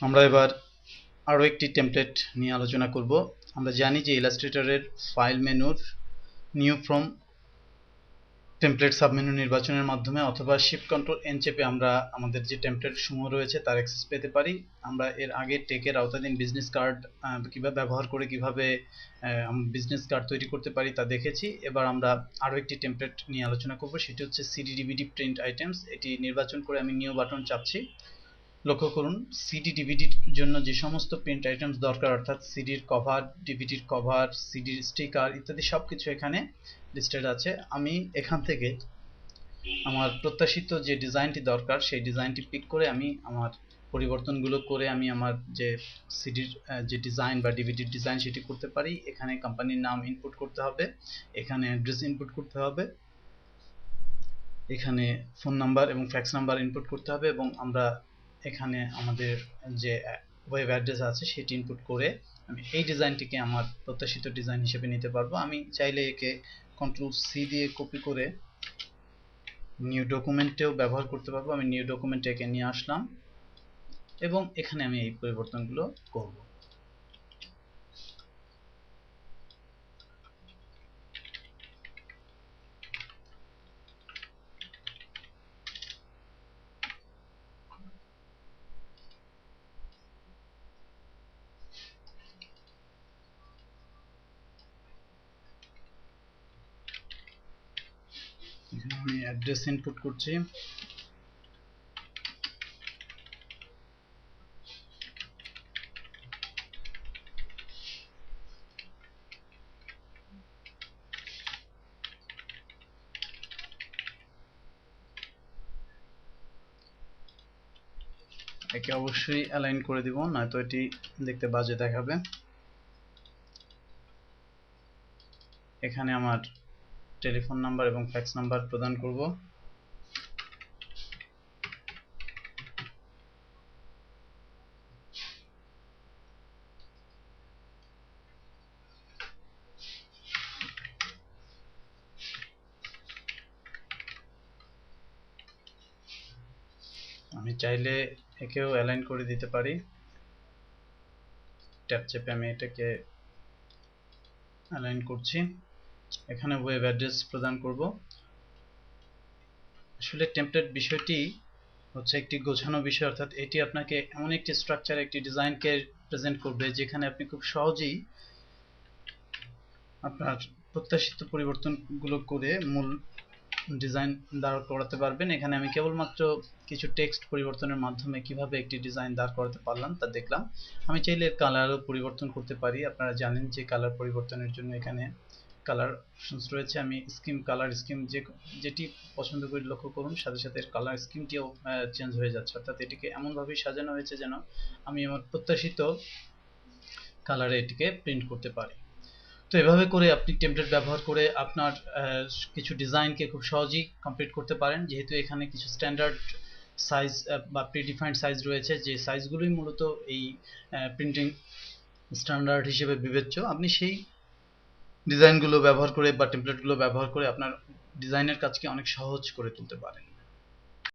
আমরা এবার আরও একটি টেমপ্লেট নিয়ে আলোচনা করব। আমরা জানি যে ইলাস্ট্রেটরের ফাইল মেনুর নিউ ফ্রম টেমপ্লেট সাবমেনু নির্বাচনের মাধ্যমে অথবা শিফট কন্ট্রোল এন চেপে আমরা আমাদের যে টেমপ্লেট সমূহ রয়েছে তার অ্যাক্সেস পেতে পারি। আমরা এর আগে টেকের আওতাধীন বিজনেস কার্ড কিভাবে ব্যবহার করে কিভাবে বিজনেস কার্ড তৈরি করতে পারি তা দেখেছি। এবার আমরা আরও একটি টেমপ্লেট নিয়ে আলোচনা করব, সেটি হচ্ছে সিডি ডিভিডি প্রিন্ট আইটেমস। এটি নির্বাচন করে আমি নিউ বাটন চাপছি। লক্ষ্য করুন, সিডি ডিভিডির জন্য যে সমস্ত প্রিন্ট আইটেমস দরকার, অর্থাৎ সিডির কভার, ডিভিডির কভার, সিডির স্টিকার ইত্যাদি সবকিছু এখানে লিস্টেড আছে। আমি এখান থেকে আমার প্রত্যাশিত যে ডিজাইনটি দরকার সেই ডিজাইনটি পিক করে আমি আমার পরিবর্তনগুলো করে আমি আমার যে সিডির যে ডিজাইন বা ডিভিডির ডিজাইন সেটি করতে পারি। এখানে কোম্পানির নাম ইনপুট করতে হবে, এখানে অ্যাড্রেস ইনপুট করতে হবে, এখানে ফোন নাম্বার এবং ফ্যাক্স নাম্বার ইনপুট করতে হবে, এবং আমরা এখানে আমাদের যে ওয়েব অ্যাড্রেস আছে সেটি ইনপুট করে আমি এই ডিজাইনটিকে আমার প্রত্যাশিত ডিজাইন হিসেবে নিতে পারবো। আমি চাইলে একে কন্ট্রোল সি দিয়ে কপি করে নিউ ডকুমেন্টেও ব্যবহার করতে পারবো। আমি নিউ ডকুমেন্টে একে নিয়ে আসলাম এবং এখানে আমি এই পরিবর্তনগুলো করব। আমি অ্যাড্রেস ইনপুট করছি, একে অবশ্যই অ্যালাইন করে দিব, নয়তো এটি দেখতে বাজে দেখাবে। এখানে আমার টেলিফোন নাম্বার এবং ফ্যাক্স নাম্বার প্রদান করব। আমি চাইলে একেও অ্যালাইন করে দিতে পারি। ট্যাব চেপে আমি এটাকে অ্যালাইন করছি। এখানে ওয়েব অ্যাড্রেস প্রদান করব। আসলে টেমপ্লেট বিষয়টি হচ্ছে একটি গোছানো বিষয়, অর্থাৎ এটি আপনাকে এমন একটি স্ট্রাকচার, একটি ডিজাইনকে প্রেজেন্ট করবে যেখানে আপনি খুব সহজেই আপনার প্রত্যাশিত পরিবর্তনগুলো করে মূল ডিজাইন দাঁড় করাতে পারবেন। এখানে আমি কেবলমাত্র কিছু টেক্সট পরিবর্তনের মাধ্যমে কিভাবে একটি ডিজাইন দাঁড় করাতে পারলাম তা দেখলাম। আমি চাইলে এর কালারও পরিবর্তন করতে পারি। আপনারা জানেন যে কালার পরিবর্তনের জন্য এখানে কালার অপশনস রয়েছে। আমি স্কিম, কালার স্কিম যেটি পছন্দ করি, লক্ষ্য করুন সাথে সাথে এর কালার স্কিমটিও চেঞ্জ হয়ে যাচ্ছে, অর্থাৎ এটিকে এমনভাবেই সাজানো হয়েছে যেন আমি আমার প্রত্যাশিত কালারে এটিকে প্রিন্ট করতে পারি। তো এভাবে করে আপনি টেমপ্লেট ব্যবহার করে আপনার কিছু ডিজাইনকে খুব সহজেই কমপ্লিট করতে পারেন। যেহেতু এখানে কিছু স্ট্যান্ডার্ড সাইজ বা প্রিডিফাইন্ড সাইজ রয়েছে, যে সাইজগুলোই মূলত এই প্রিন্টিং স্ট্যান্ডার্ড হিসেবে বিবেচ্য, আপনি সেই ডিজাইনগুলো ব্যবহার করে বা টেমপ্লেটগুলো ব্যবহার করে আপনার ডিজাইনের কাজকে অনেক সহজ করে তুলতে পারেন।